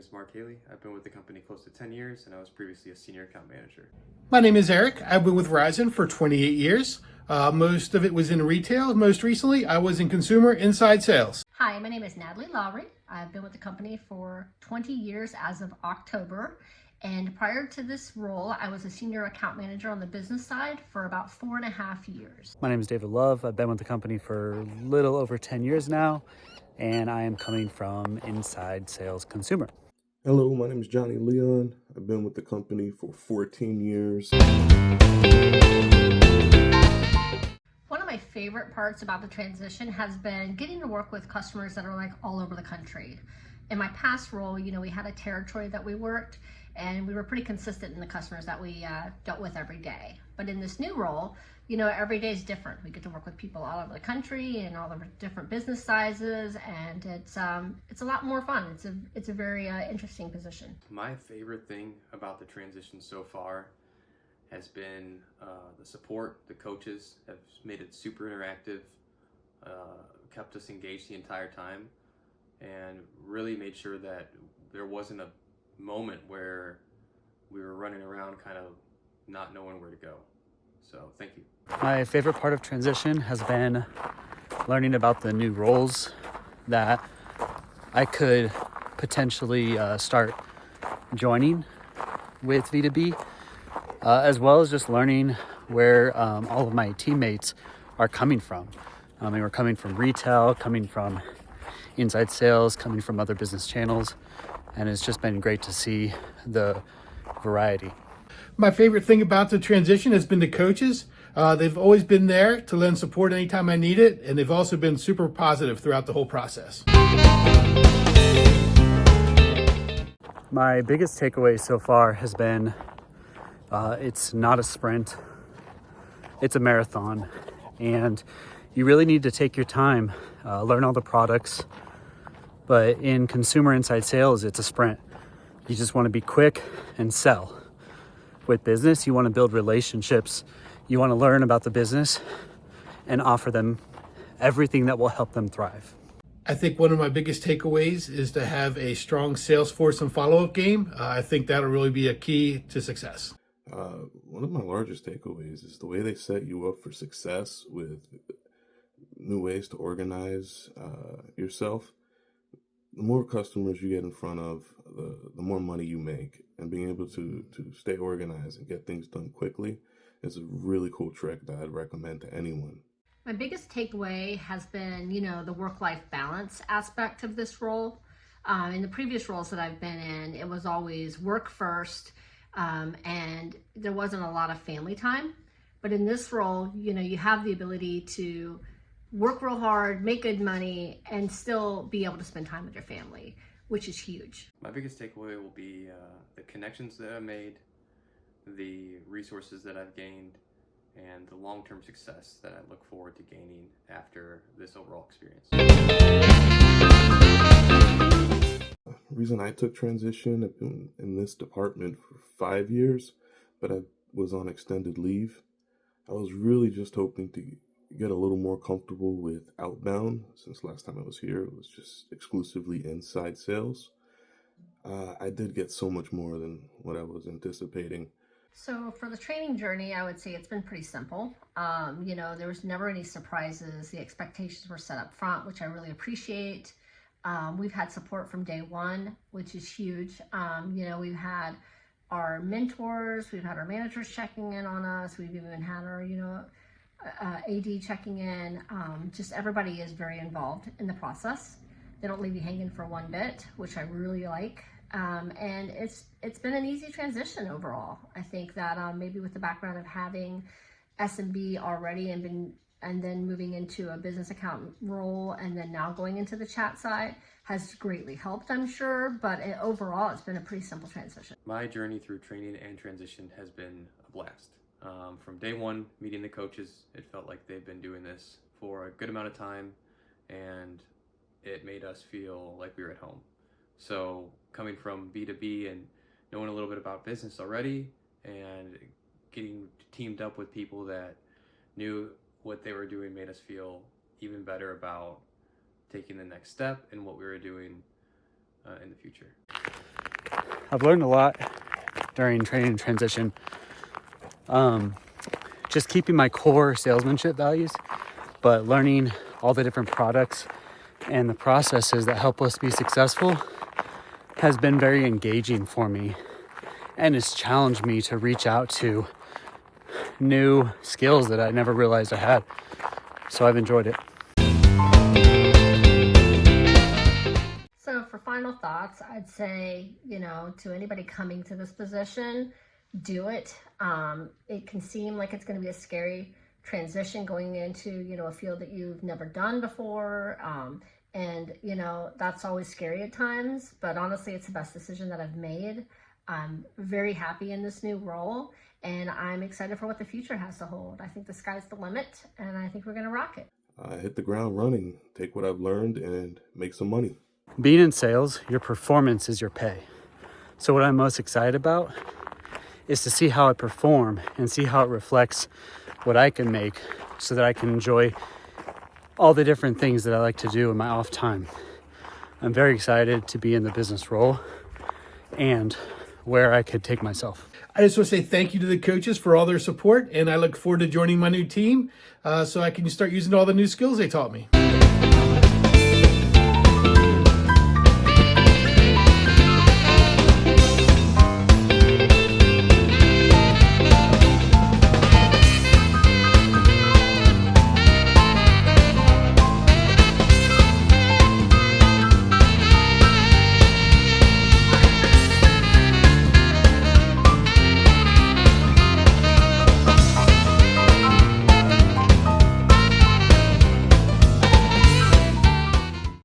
is Mark Haley. I've been with the company close to 10 years, and I was previously a senior account manager. My name is Eric. I've been with Verizon for 28 years. Most of it was in retail. Most recently, I was in consumer inside sales. Hi, my name is Natalie Lowry. I've been with the company for 20 years as of October. And prior to this role, I was a senior account manager on the business side for about 4.5 years. My name is David Love. I've been with the company for a little over 10 years now, and I am coming from inside sales consumer. Hello, my name is Johnny Leon. I've been with the company for 14 years. One of my favorite parts about the transition has been getting to work with customers that are like all over the country. In my past role, we had a territory that we worked, and we were pretty consistent in the customers that we dealt with every day. But in this new role, every day is different. We get to work with people all over the country and all over different business sizes, and it's a lot more fun. It's a very interesting position. My favorite thing about the transition so far has been the support. The coaches have made it super interactive, kept us engaged the entire time, and really made sure that there wasn't a moment where we were running around kind of not knowing where to go. So thank you. My favorite part of transition has been learning about the new roles that I could potentially start joining with V2B, as well as just learning where all of my teammates are coming from. We're coming from retail, coming from inside sales, coming from other business channels, and it's just been great to see the variety. My favorite thing about the transition has been the coaches. They've always been there to lend support anytime I need it, and they've also been super positive throughout the whole process. My biggest takeaway so far has been it's not a sprint, it's a marathon, and you really need to take your time, learn all the products. But in consumer inside sales, it's a sprint. You just want to be quick and sell. With business, you want to build relationships. You want to learn about the business and offer them everything that will help them thrive. I think one of my biggest takeaways is to have a strong sales force and follow-up game. I think that'll really be a key to success. One of my largest takeaways is the way they set you up for success with new ways to organize yourself. The more customers you get in front of, the more money you make, and being able to stay organized and get things done quickly is a really cool trick that I'd recommend to anyone. My biggest takeaway has been, the work-life balance aspect of this role. In the previous roles that I've been in, it was always work first, and there wasn't a lot of family time. But in this role, you have the ability to work real hard, make good money, and still be able to spend time with your family, which is huge. My biggest takeaway will be the connections that I made, the resources that I've gained, and the long-term success that I look forward to gaining after this overall experience. The reason I took transition, I've been in this department for 5 years, but I was on extended leave. I was really just hoping to get a little more comfortable with outbound, since last time I was here it was just exclusively inside sales. I did get so much more than what I was anticipating. So for the training journey, I would say it's been pretty simple. There was never any surprises. The expectations were set up front, which I really appreciate. We've had support from day one, which is huge. We've had our mentors, we've had our managers checking in on us, we've even had our, AD checking in. Just everybody is very involved in the process. They don't leave you hanging for one bit, which I really like. And it's been an easy transition overall. I think that maybe with the background of having SMB already and then moving into a business account role and then now going into the chat side has greatly helped, I'm sure. But overall, it's been a pretty simple transition. My journey through training and transition has been a blast. From day one, meeting the coaches, it felt like they've been doing this for a good amount of time, and it made us feel like we were at home. So coming from B2B and knowing a little bit about business already and getting teamed up with people that knew what they were doing made us feel even better about taking the next step and what we were doing in the future. I've learned a lot during training and transition. Just keeping my core salesmanship values, but learning all the different products and the processes that help us be successful has been very engaging for me, and has challenged me to reach out to new skills that I never realized I had. So I've enjoyed it. So for final thoughts, I'd say, to anybody coming to this position, do it. It can seem like it's going to be a scary transition going into, a field that you've never done before. And that's always scary at times, but honestly, it's the best decision that I've made. I'm very happy in this new role, and I'm excited for what the future has to hold. I think the sky's the limit, and I think we're going to rock it. I hit the ground running, take what I've learned, and make some money. Being in sales, your performance is your pay. So what I'm most excited about is to see how I perform and see how it reflects what I can make so that I can enjoy all the different things that I like to do in my off time. I'm very excited to be in the business role and where I could take myself. I just want to say thank you to the coaches for all their support, and I look forward to joining my new team so I can start using all the new skills they taught me.